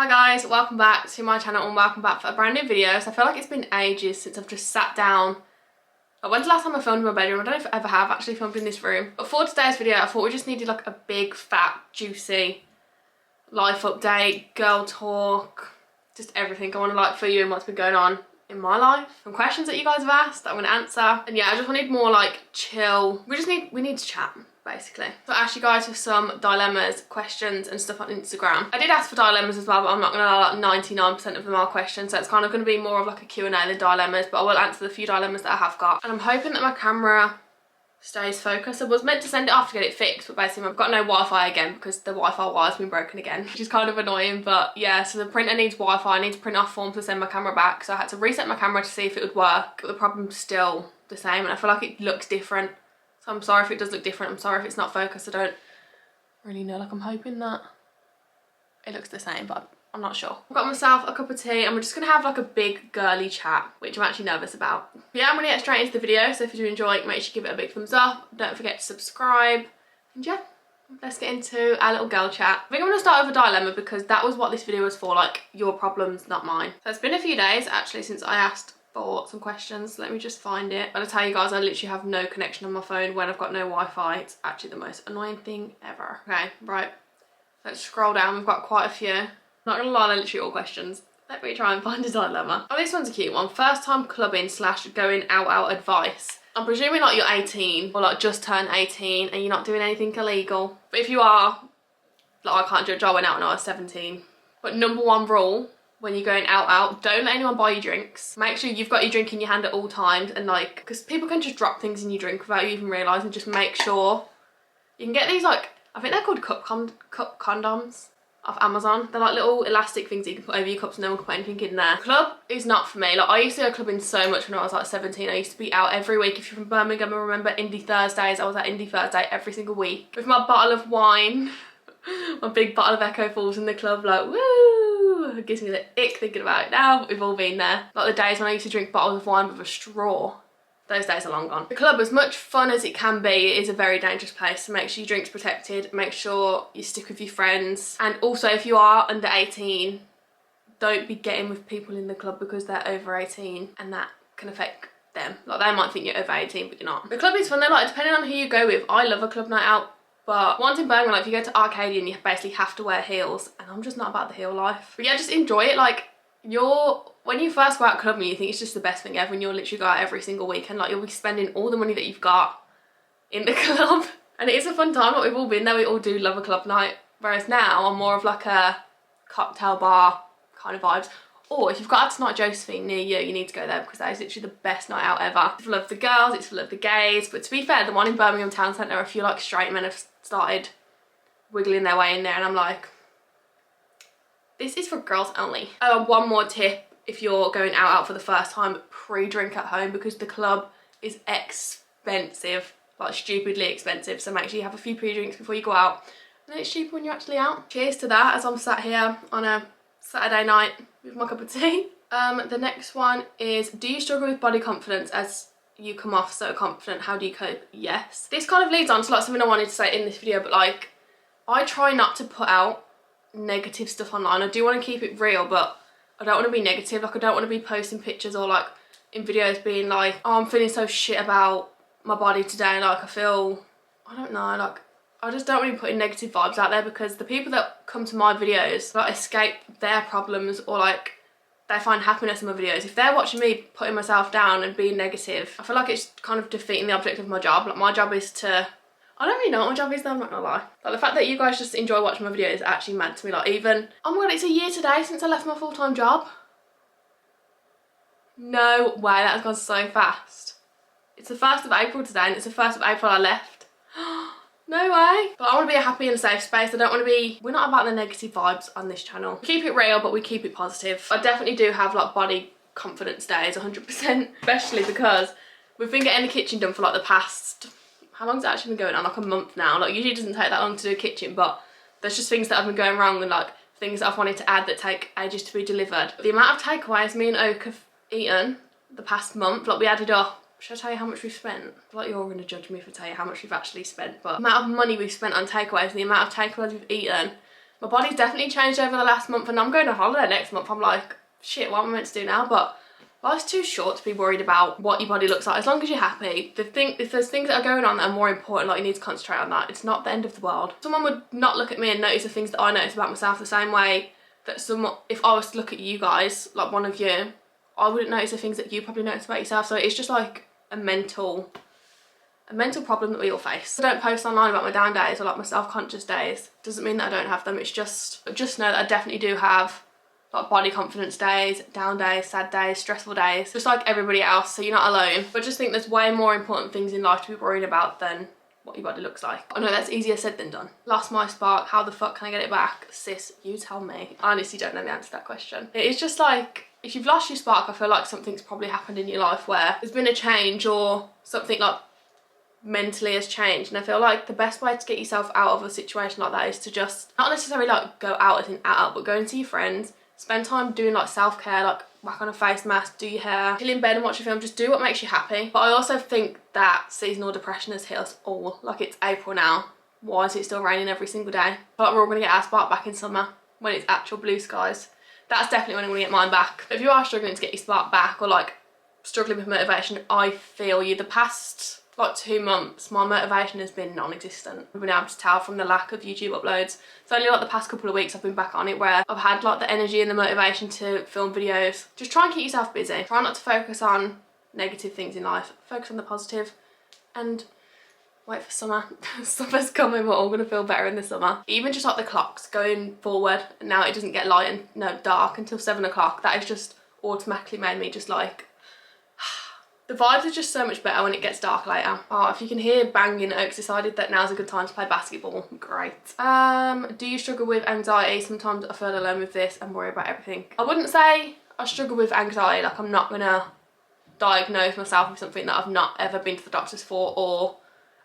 Hi guys, welcome back to my channel and welcome back for a brand new video. So I feel like it's been ages since I've just sat down. When's the last time I filmed in my bedroom? I don't know if I ever have actually filmed in this room. But for today's video, I thought we just needed like a big, fat, juicy life update, girl talk, just everything. I want to like fill you in what's been going on in my life. Some questions that you guys have asked that I'm going to answer. And yeah, I just wanted more like chill. We need to chat. Basically. So I asked you guys for some dilemmas, questions and stuff on Instagram. I did ask for dilemmas as well, but I'm not going to lie, like 99% of them are questions, so it's kind of going to be more of like a Q&A than dilemmas, but I will answer the few dilemmas that I have got. And I'm hoping that my camera stays focused. I was meant to send it off to get it fixed, but basically I've got no Wi-Fi again because the Wi-Fi wire's been broken again, which is kind of annoying. But yeah, so the printer needs Wi-Fi. I need to print off forms to send my camera back, so I had to reset my camera to see if it would work, but the problem's still the same and I feel like it looks different. So I'm sorry if it does look different. I'm sorry if it's not focused. I don't really know. Like, I'm hoping that it looks the same, but I'm not sure. I've got myself a cup of tea and we're just going to have like a big girly chat, which I'm actually nervous about. But yeah, I'm going to get straight into the video. So if you do enjoy, make sure you give it a big thumbs up. Don't forget to subscribe. And yeah, let's get into our little girl chat. I think I'm going to start with a dilemma because that was what this video was for. Like, your problems, not mine. So it's been a few days actually since I asked for some questions. Let me just find it. But I tell you guys, I literally have no connection on my phone when I've got no Wi-Fi. It's actually the most annoying thing ever. Okay, right. Let's scroll down. We've got quite a few. Not gonna lie, they're literally all questions. Let me try and find a dilemma. Oh, this one's a cute one. First time clubbing / going out advice. I'm presuming like you're 18 or like just turned 18 and you're not doing anything illegal. But if you are, like I can't judge. I went out when I was 17. But number one rule, when you're going out, don't let anyone buy you drinks. Make sure you've got your drink in your hand at all times, and like, because people can just drop things in your drink without you even realising. Just make sure. You can get these like, I think they're called cup condoms off Amazon. They're like little elastic things that you can put over your cups and no one can put anything in there. Club is not for me. Like, I used to go clubbing so much when I was like 17. I used to be out every week. If you're from Birmingham and remember Indie Thursdays, I was at Indie Thursday every single week with my bottle of wine. My big bottle of Echo Falls in the club, like, woo! It gives me the ick thinking about it now, but we've all been there. Like the days when I used to drink bottles of wine with a straw. Those days are long gone. The club, as much fun as it can be, it is a very dangerous place, so make sure your drink's protected, make sure you stick with your friends. And also, if you are under 18, don't be getting with people in the club because they're over 18 and that can affect them. Like, they might think you're over 18, but you're not. The club is fun though, like, depending on who you go with. I love a club night out. But ones in Birmingham, like if you go to Arcadian, you basically have to wear heels, and I'm just not about the heel life. But yeah, just enjoy it. Like, when you first go out clubbing, you think it's just the best thing ever, and you'll literally go out every single weekend. Like, you'll be spending all the money that you've got in the club, and it is a fun time. Like, we've all been there, we all do love a club night. Whereas now, I'm more of like a cocktail bar kind of vibes. Or if you've got a Tonight Josephine near you, you need to go there because that is literally the best night out ever. It's full of the girls, it's full of the gays. But to be fair, the one in Birmingham Town Centre, a few like straight men have started wiggling their way in there, and I'm like, this is for girls only. One more tip, if you're going out for the first time, pre-drink at home because the club is expensive, like stupidly expensive. So make sure you have a few pre-drinks before you go out, and then it's cheaper when you're actually out. Cheers to that, as I'm sat here on a Saturday night with my cup of tea. The next one is, do you struggle with body confidence as you come off so confident? How do you cope? Yes. This kind of leads on to like something I wanted to say in this video, but like, I try not to put out negative stuff online. I do want to keep it real, but I don't want to be negative. Like, I don't want to be posting pictures or like in videos being like, oh, I'm feeling so shit about my body today. Like, I feel, I don't know, like, I just don't really put in negative vibes out there because the people that come to my videos like escape their problems or like they find happiness in my videos. If they're watching me putting myself down and being negative, I feel like it's kind of defeating the object of my job. Like, my job is to, I don't really know what my job is though, I'm not gonna lie. Like, the fact that you guys just enjoy watching my videos is actually mad to me. Like, even, oh my god, it's a year today since I left my full-time job. No way, that has gone so fast. It's the 1st of April today and it's the 1st of April I left. No way. But I want to be a happy and safe space. I don't want to be, we're not about the negative vibes on this channel. We keep it real, but we keep it positive. I definitely do have like body confidence days, 100%, especially because we've been getting the kitchen done for like the past, how long's it actually been going on? Like a month now. Like, usually it doesn't take that long to do a kitchen, but there's just things that have been going wrong and like things that I've wanted to add that take ages to be delivered. The amount of takeaways me and Oak have eaten the past month, like, we added up. Should I tell you how much we've spent? I feel like you're going to judge me if I tell you how much we've actually spent, but the amount of money we've spent on takeaways and the amount of takeaways we've eaten My body's definitely changed over the last month, and I'm going on holiday next month. I'm like, shit, what am I meant to do now? But life's too short to be worried about what your body looks like. As long as you're happy. If there's things that are going on that are more important, like you need to concentrate on that, it's not the end of the world. Someone would not look at me and notice the things that I notice about myself the same way that if I was to look at you guys, like one of you, I wouldn't notice the things that you probably notice about yourself. So it's just like a mental problem that we all face. I don't post online about my down days or like my self-conscious days. Doesn't mean that I don't have them. It's just know that I definitely do have like body confidence days, down days, sad days, stressful days, just like everybody else, so you're not alone. But I just think there's way more important things in life to be worried about than what your body looks like. I know that's easier said than done. Lost my spark, how the fuck can I get it back? Sis, you tell me. I honestly don't know the answer to that question. It is just like, if you've lost your spark, I feel like something's probably happened in your life where there's been a change or something like mentally has changed, and I feel like the best way to get yourself out of a situation like that is to just not necessarily like go out and out, but go and see your friends, spend time doing like self-care, like whack on a face mask, do your hair, chill in bed and watch a film, just do what makes you happy. But I also think that seasonal depression has hit us all. Like, it's April now, why is it still raining every single day? I feel like we're all gonna get our spark back in summer when it's actual blue skies. That's definitely when I'm gonna get mine back. But if you are struggling to get your spark back or like struggling with motivation, I feel you. The past like 2 months, my motivation has been non-existent. I've been able to tell from the lack of YouTube uploads. It's only like the past couple of weeks I've been back on it where I've had like the energy and the motivation to film videos. Just try and keep yourself busy. Try not to focus on negative things in life. Focus on the positive and wait for summer. Summer's coming, we're all gonna feel better in the summer. Even just like the clocks going forward, and now it doesn't get light and no dark until 7 o'clock. That has just automatically made me just like, the vibes are just so much better when it gets dark later. Oh, if you can hear banging, Oak's decided that now's a good time to play basketball. Great. Do you struggle with anxiety? Sometimes I feel alone with this and worry about everything. I wouldn't say I struggle with anxiety. Like, I'm not gonna diagnose myself with something that I've not ever been to the doctors for, or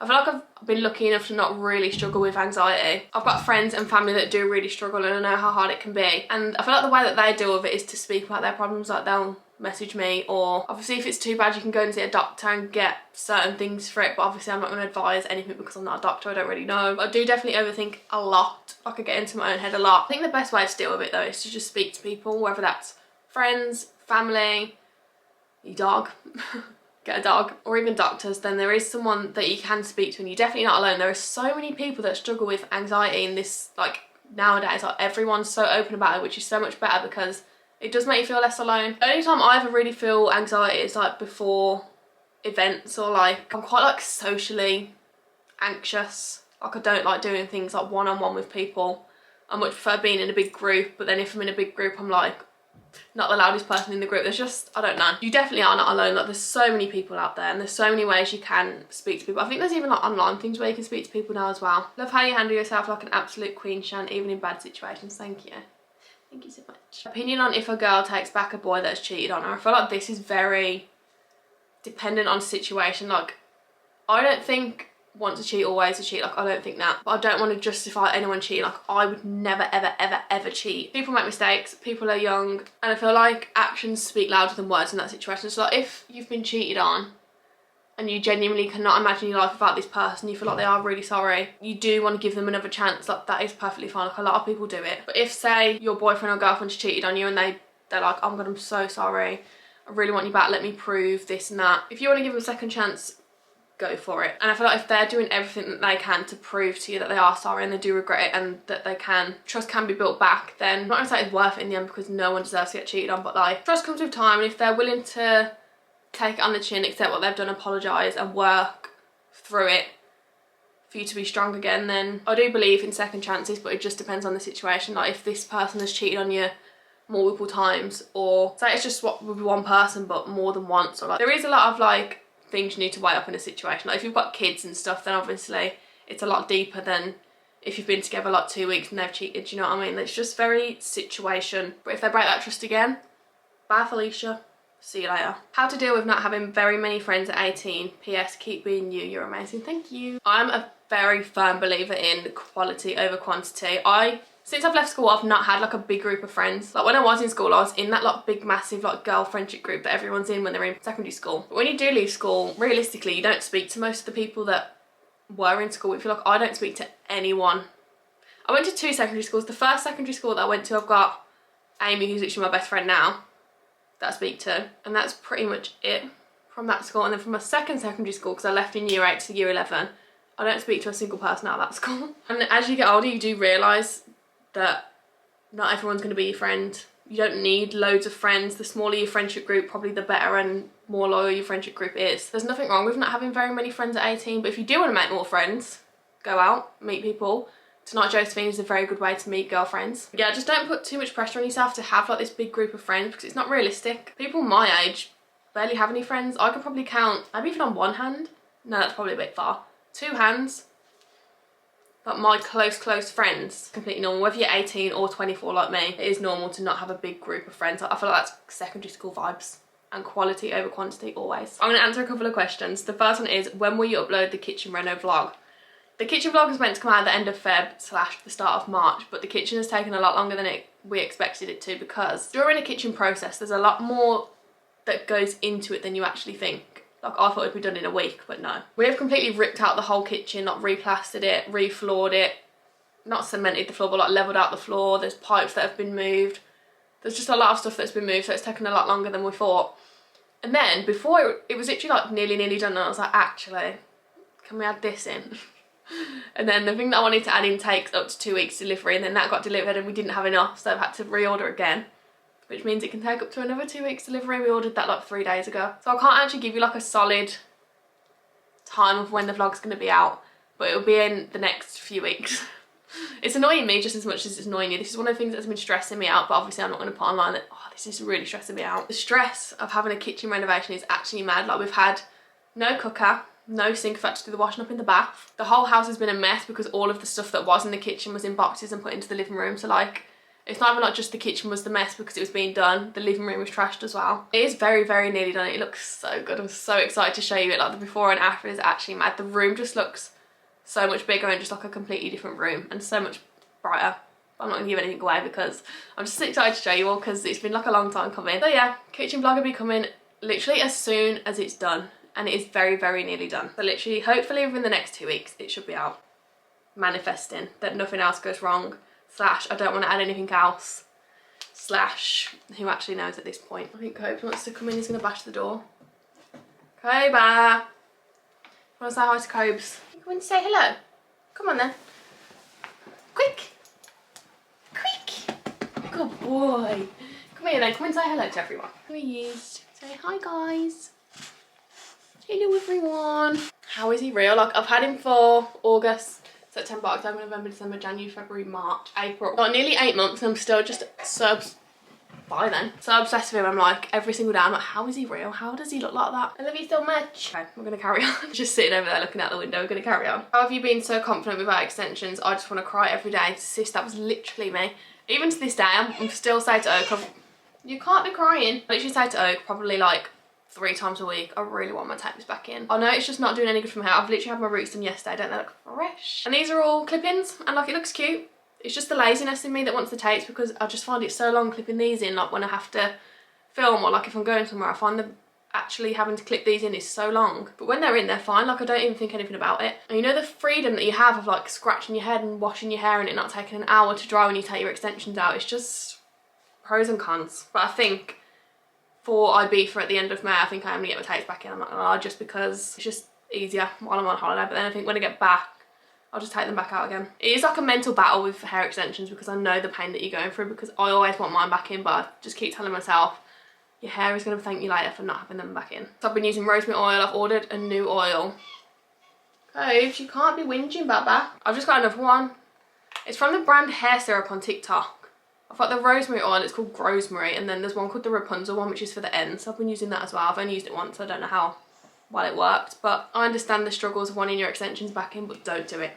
I feel like I've been lucky enough to not really struggle with anxiety. I've got friends and family that do really struggle, and I know how hard it can be. And I feel like the way that they deal with it is to speak about their problems. Like, they'll message me, or obviously if it's too bad you can go and see a doctor and get certain things for it, but obviously I'm not going to advise anything because I'm not a doctor, I don't really know. But I do definitely overthink a lot. Like, I get into my own head a lot. I think the best way to deal with it though is to just speak to people, whether that's friends, family, your dog, get a dog, or even doctors. Then there is someone that you can speak to, and you're definitely not alone. There are so many people that struggle with anxiety in this, like, nowadays. Like, everyone's so open about it, which is so much better because it does make you feel less alone. The only time I ever really feel anxiety is like before events, or like I'm quite like socially anxious. Like, I don't like doing things like one-on-one with people. I much prefer being in a big group, but then if I'm in a big group I'm like not the loudest person in the group. There's just, I don't know. You definitely are not alone. Like, there's so many people out there and there's so many ways you can speak to people. I think there's even like online things where you can speak to people now as well. Love how you handle yourself like an absolute queen, Shan, even in bad situations. Thank you. Thank you so much. Opinion on if a girl takes back a boy that's cheated on her. I feel like this is very dependent on situation. Like, I don't think once a cheat, always a cheat. Like, I don't think that. But I don't want to justify anyone cheating. Like, I would never, ever, ever, ever cheat. People make mistakes. People are young. And I feel like actions speak louder than words in that situation. So, like, if you've been cheated on and you genuinely cannot imagine your life without this person, you feel like they are really sorry, you do want to give them another chance. Like, that is perfectly fine. Like, a lot of people do it. But if, say, your boyfriend or girlfriend's cheated on you and they're like, oh my god, I'm so sorry, I really want you back, let me prove this and that. If you want to give them a second chance, go for it. And I feel like if they're doing everything that they can to prove to you that they are sorry and they do regret it and that they can, trust can be built back, then I'm not gonna say it's worth it in the end because no one deserves to get cheated on, but like, trust comes with time, and if they're willing to take it on the chin, accept what they've done, apologise and work through it for you to be strong again, then I do believe in second chances. But it just depends on the situation. Like, if this person has cheated on you multiple times, or say it's just with one person but more than once, or like, there is a lot of like things you need to weigh up in a situation. Like, if you've got kids and stuff, then obviously it's a lot deeper than if you've been together like 2 weeks and they've cheated. Do you know what I mean? It's just very situation. But if they break that trust again, bye Felicia, see you later. How to deal with not having very many friends at 18. PS, keep being you, you're amazing. Thank you. I'm a very firm believer in quality over quantity. Since I've left school, I've not had like a big group of friends. Like, when I was in school, I was in that like big massive like girl friendship group that everyone's in when they're in secondary school. But when you do leave school, realistically, you don't speak to most of the people that were in school with you. Like, I don't speak to anyone I went to 2 secondary schools. The first secondary school that I went to, I've got Amy, who's literally my best friend now, that I speak to. And that's pretty much it from that school. And then from my second secondary school, because I left in year 8 to year 11, I don't speak to a single person out of that school. And as you get older, you do realise that not everyone's going to be your friend. You don't need loads of friends. The smaller your friendship group, probably the better and more loyal your friendship group is. There's nothing wrong with not having very many friends at 18, but if you do want to make more friends, go out, meet people. Tonight Josephine is a very good way to meet girlfriends. Yeah, just don't put too much pressure on yourself to have like this big group of friends, because it's not realistic. People my age barely have any friends. I could probably count, maybe even on one hand. No, that's probably a bit far. 2 hands. But my close friends, completely normal. Whether you're 18 or 24 like me, it is normal to not have a big group of friends. I feel like that's secondary school vibes, and quality over quantity always. I'm going to answer a couple of questions. The first one is, when will you upload the kitchen reno vlog? The kitchen vlog is meant to come out at the end of Feb / the start of March, but the kitchen has taken a lot longer than we expected it to, because during a kitchen process there's a lot more that goes into it than you actually think. Like, I thought it'd be done in a week, but no. We have completely ripped out the whole kitchen, like replastered it, refloored it, not cemented the floor, but like levelled out the floor. There's pipes that have been moved. There's just a lot of stuff that's been moved, so it's taken a lot longer than we thought. And then before it was literally like nearly done, and I was like, actually, can we add this in? And then the thing that I wanted to add in takes up to 2 weeks delivery, and then that got delivered and we didn't have enough, so I've had to reorder again, which means it can take up to another 2 weeks delivery. We ordered that like 3 days ago, so I can't actually give you like a solid time of when the vlog's going to be out, but it'll be in the next few weeks. It's annoying me just as much as it's annoying you. This is one of the things that's been stressing me out, but obviously I'm not going to put online that, oh, this is really stressing me out. The stress of having a kitchen renovation is actually mad. Like, we've had no cooker, no sink. I've had to do the washing up in the bath. The whole house has been a mess because all of the stuff that was in the kitchen was in boxes and put into the living room. So like, it's not even like just the kitchen was the mess because it was being done. The living room was trashed as well. It is very nearly done. It looks so good. I'm so excited to show you it. Like, the before and after is actually mad. The room just looks so much bigger and just like a completely different room, and so much brighter. I'm not going to give anything away because I'm just excited to show you all, because it's been like a long time coming. So yeah, kitchen vlog will be coming literally as soon as it's done. And it is very nearly done. So literally, hopefully within the next 2 weeks, it should be out. Manifesting that nothing else goes wrong, / I don't want to add anything else, / who actually knows at this point. I think Cobes wants to come in. He's going to bash the door. Coba! Want to say hi to Cobes? You come in to say hello? Come on then. Quick! Good boy. Come here then. Come and say hello to everyone. Here he is. Say hi, guys. Hello everyone. How is he real? Like, I've had him for August, September, October, November, December, January, February, March, April. Like nearly 8 months, and I'm still just so obsessed with him. I'm like, every single day I'm like, how is he real? How does he look like that? I love you so much. Okay, we're gonna carry on. Just sitting over there looking out the window. We're gonna carry on. How have you been so confident with our extensions? I just want to cry every day. Sis, that was literally me. Even to this day, I'm still say to Oak, you can't be crying. I literally say to Oak probably like 3 times a week, I really want my tapes back in. I know it's just not doing any good for my hair. I've literally had my roots done yesterday. Don't they look fresh? And these are all clip-ins, and like, it looks cute. It's just the laziness in me that wants the tapes, because I just find it so long clipping these in. Like, when I have to film, or like if I'm going somewhere, I find them actually having to clip these in is so long. But when they're in, they're fine. Like, I don't even think anything about it. And you know the freedom that you have of like scratching your head and washing your hair and it not taking an hour to dry when you take your extensions out? It's just pros and cons. But I think for Ibiza at the end of May, I think I am going to get my tapes back in. I'm not going to lie, just because it's just easier while I'm on holiday. But then I think when I get back, I'll just take them back out again. It is like a mental battle with hair extensions, because I know the pain that you're going through, because I always want mine back in, but I just keep telling myself, your hair is going to thank you later for not having them back in. So I've been using rosemary oil. I've ordered a new oil. Cobes, you can't be whinging, Baba. I've just got another one. It's from the brand Hair Syrup on TikTok. I've got the rosemary oil, it's called Rosemary, and then there's one called the Rapunzel one, which is for the ends. So I've been using that as well. I've only used it once, so I don't know how well it worked, but I understand the struggles of wanting your extensions back in, but don't do it.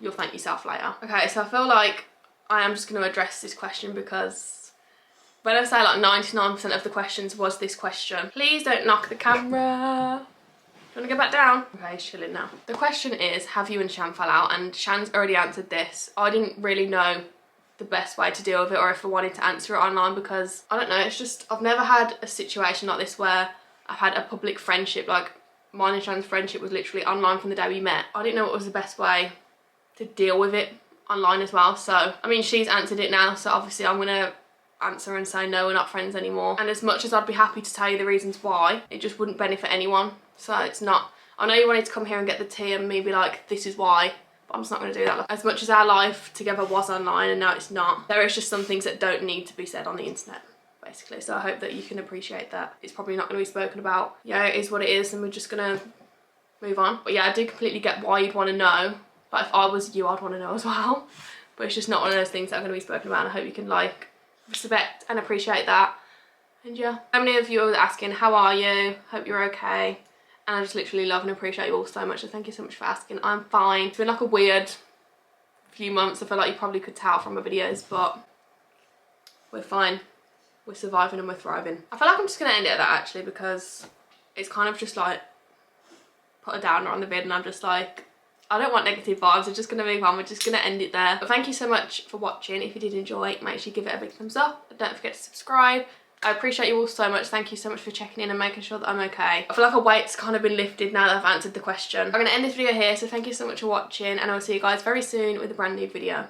You'll thank yourself later. Okay, so I feel like I am just going to address this question, because when I say like 99% of the questions was this question. Please don't knock the camera. Do you want to go back down? Okay, he's chilling now. The question is, have you and Shan fell out? And Shan's already answered this. I didn't really know the best way to deal with it, or if I wanted to answer it online, because I don't know, it's just, I've never had a situation like this where I've had a public friendship. Like, mine and Shan's friendship was literally online from the day we met. I didn't know what was the best way to deal with it online as well. So I mean, she's answered it now, so obviously I'm gonna answer and say no, we're not friends anymore. And as much as I'd be happy to tell you the reasons why, it just wouldn't benefit anyone. So it's not, I know you wanted to come here and get the tea and maybe like this is why, but I'm just not going to do that. Like, as much as our life together was online and now it's not, there is just some things that don't need to be said on the internet, basically. So I hope that you can appreciate that. It's probably not going to be spoken about. Yeah, it is what it is, and we're just going to move on. But yeah, I do completely get why you'd want to know. Like, if I was you, I'd want to know as well. But it's just not one of those things that are going to be spoken about, and I hope you can like respect and appreciate that. And yeah, so many of you are asking, how are you? Hope you're okay. And I just literally love and appreciate you all so much, so thank you so much for asking. I'm fine. It's been like a weird few months. I feel like you probably could tell from my videos, but we're fine. We're surviving and we're thriving. I feel like I'm just gonna end it at that actually, because it's kind of just like put a downer on the vid, and I'm just like, I don't want negative vibes. We're just gonna move on. We're just gonna end it there. But thank you so much for watching. If you did enjoy, make sure you give it a big thumbs up. Don't forget to subscribe. I appreciate you all so much. Thank you so much for checking in and making sure that I'm okay. I feel like a weight's kind of been lifted now that I've answered the question. I'm gonna end this video here, so thank you so much for watching, and I'll see you guys very soon with a brand new video.